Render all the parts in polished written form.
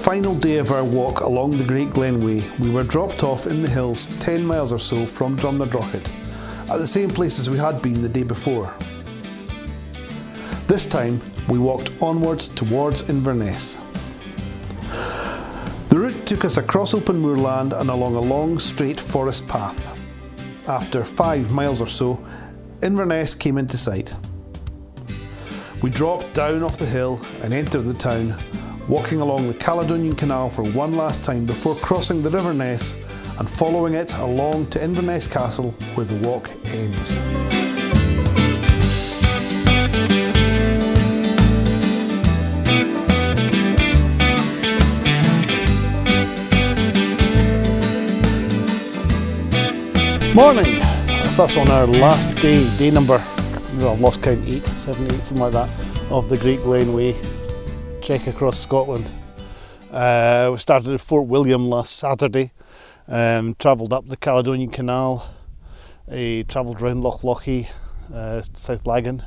Final day of our walk along the Great Glen Way, we were dropped off in the hills 10 miles or so from Drumnadrochit, at the same place as we had been the day before. This time we walked onwards towards Inverness. The route took us across open moorland and along a long straight forest path. After 5 miles or so, Inverness came into sight. We dropped down off the hill and entered the town, walking along the Caledonian Canal for one last time before crossing the River Ness and following it along to Inverness Castle, where the walk ends. Morning! That's us on our last day number, well, I've lost count, 8, 7, 8, something like that, of the Great Glen Way trek across Scotland. We started at Fort William last Saturday, travelled up the Caledonian Canal, travelled round Loch Lochy, South Lagan.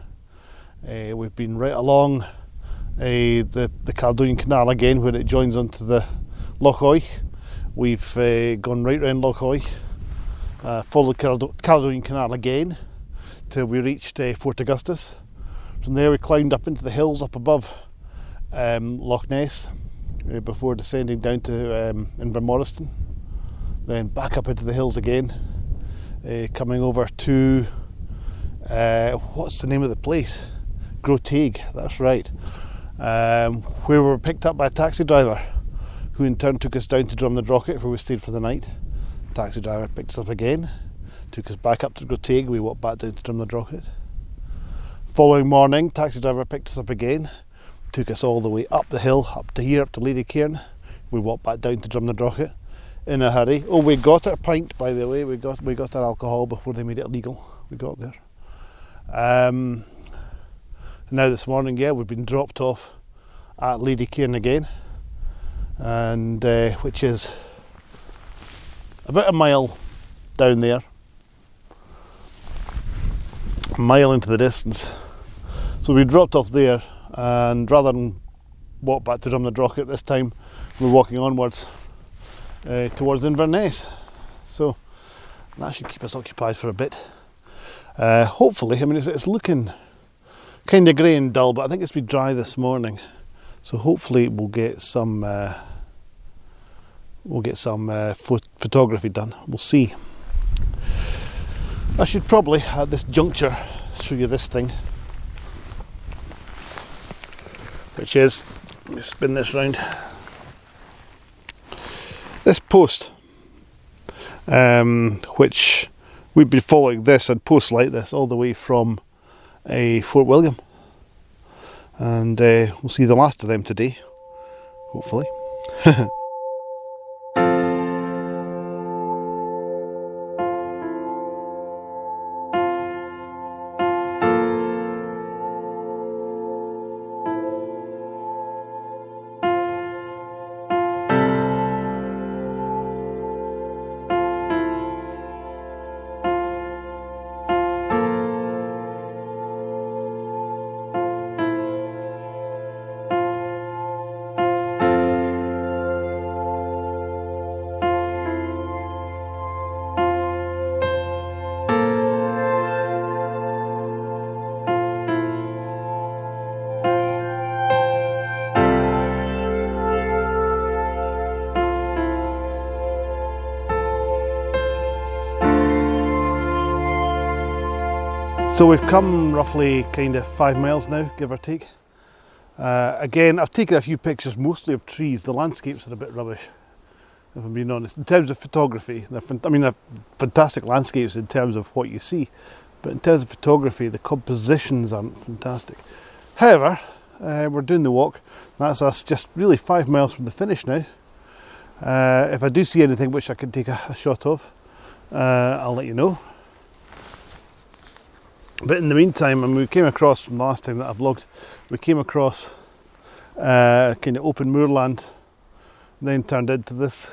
We've been right along the Caledonian Canal again, where it joins onto the Loch Oich. We've gone right round Loch Oich, followed the Caledonian Canal again till we reached Fort Augustus. From there we climbed up into the hills up above Loch Ness before descending down to Invermoriston, then back up into the hills again, coming over to what's the name of the place? Grotague, that's right, where we were picked up by a taxi driver who in turn took us down to Drumnadrochit, where we stayed for the night. The taxi driver picked us up again, took us back up to Grotague. We walked back down to Drumnadrochit. Following morning, taxi driver picked us up again, took us all the way up the hill, up to here, up to Lady Cairn. We walked back down to Drumnadrochit in a hurry. Oh, we got our pint, by the way. We got our alcohol before they made it illegal. We got there. Now this morning, yeah, we've been dropped off at Lady Cairn again, and which is about a mile down there, a mile into the distance. So we dropped off there, and rather than walk back to Drumnadrochit this time, we're walking onwards towards Inverness. So that should keep us occupied for a bit. Hopefully, I mean it's looking kind of grey and dull, but I think it's been dry this morning. So hopefully we'll get some photography done. We'll see. I should probably at this juncture show you this thing, which is, let me spin this round, this post, which we've been following this and posts like this all the way from Fort William, and we'll see the last of them today, hopefully. So we've come roughly kind of 5 miles now, give or take. Again, I've taken a few pictures, mostly of trees. The landscapes are a bit rubbish, if I'm being honest. In terms of photography, they're fantastic landscapes in terms of what you see, but in terms of photography, the compositions aren't fantastic. However, we're doing the walk. That's us just really 5 miles from the finish now. If I do see anything which I can take a shot of, I'll let you know. But in the meantime, and we came across from the last time that I vlogged, we came across kind of open moorland, then turned into this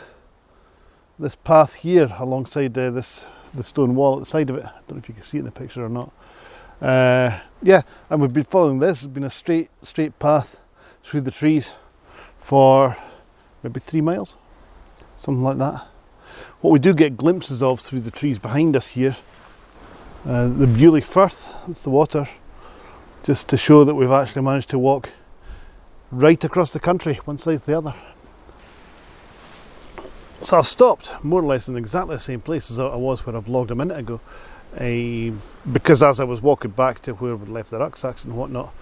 path here alongside the stone wall at the side of it. I don't know if you can see it in the picture or not. Yeah, and we've been following this. It's been a straight path through the trees for maybe 3 miles, something like that. What we do get glimpses of through the trees behind us here, the Bewley Firth, that's the water, just to show that we've actually managed to walk right across the country, one side to the other. So I've stopped more or less in exactly the same place as I was where I vlogged a minute ago, because as I was walking back to where we left the rucksacks and whatnot,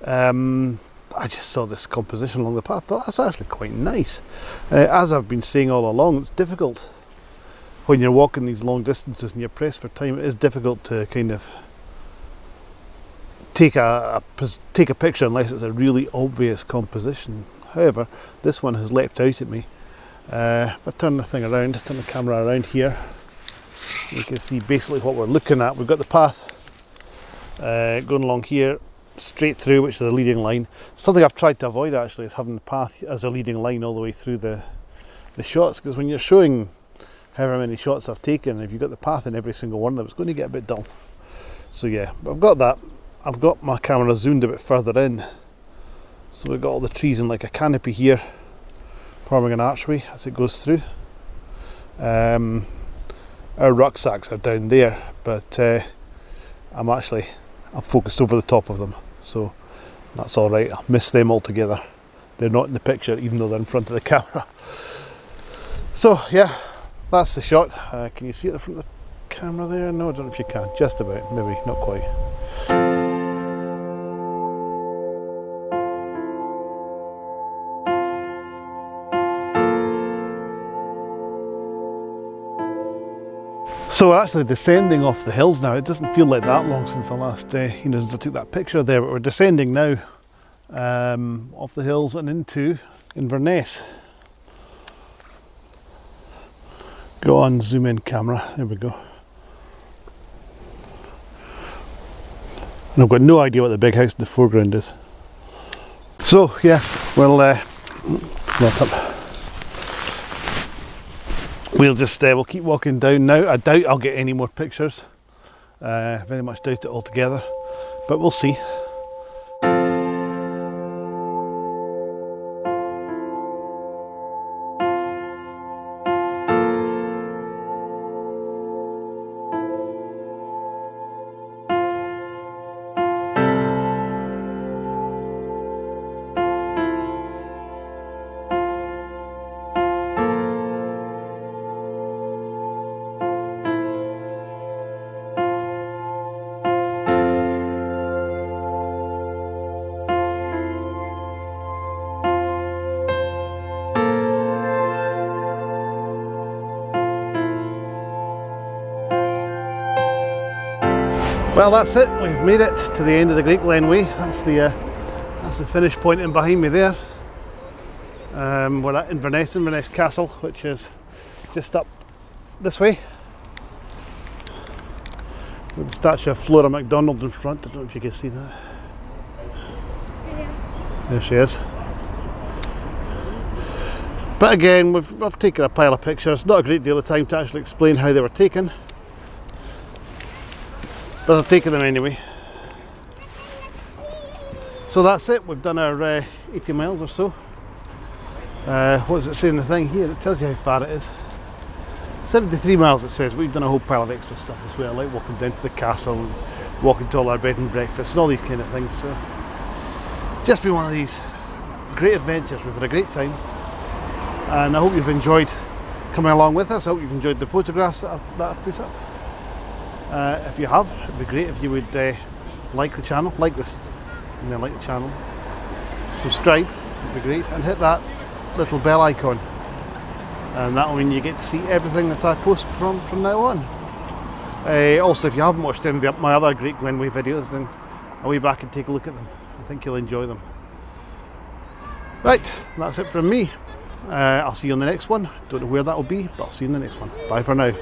I just saw this composition along the path. I thought that's actually quite nice. As I've been saying all along, it's difficult when you're walking these long distances and you're pressed for time. It is difficult to kind of take a picture unless it's a really obvious composition. However, this one has leapt out at me. If I turn the camera around here, you can see basically what we're looking at. We've got the path going along here, straight through, which is a leading line. Something I've tried to avoid actually is having the path as a leading line all the way through the shots, because when you're showing however many shots I've taken, if you've got the path in every single one of them, it's going to get a bit dull. So yeah, but I've got that. I've got my camera zoomed a bit further in, so we've got all the trees in like a canopy here, forming an archway as it goes through. Our rucksacks are down there, but I'm focused over the top of them, so that's alright. I'll miss them altogether. They're not in the picture even though they're in front of the camera. So yeah, that's the shot. Can you see it at the front of the camera there? No, I don't know if you can. Just about, maybe, not quite. So we're actually descending off the hills now. It doesn't feel like that long since I last, since I took that picture there, but we're descending now off the hills and into Inverness. Go on, zoom in camera, there we go. And I've got no idea what the big house in the foreground is. So yeah, we'll keep walking down now. I doubt I'll get any more pictures. Very much doubt it altogether, but we'll see. Well, that's it. We've made it to the end of the Great Glen Way. That's the finish point in behind me there. We're at Inverness Castle, which is just up this way, with the statue of Flora MacDonald in front. I don't know if you can see that. There she is. But again, we've taken a pile of pictures. Not a great deal of time to actually explain how they were taken, but I've taken them anyway. So that's it. We've done our 80 miles or so. What does it say in the thing here? It tells you how far it is. 73 miles it says. We've done a whole pile of extra stuff as well, like walking down to the castle and walking to all our bed and breakfasts and all these kind of things. So just been one of these great adventures. We've had a great time, and I hope you've enjoyed coming along with us. I hope you've enjoyed the photographs that I've put up. If you have, it'd be great if you would like the channel, like this, and then like the channel, subscribe, it'd be great, and hit that little bell icon, and that will mean you get to see everything that I post from now on. Also, if you haven't watched any of my other Great Glen Way videos, then I'll be back and take a look at them. I think you'll enjoy them. Right, that's it from me. I'll see you on the next one. Don't know where that will be, but I'll see you in the next one. Bye for now.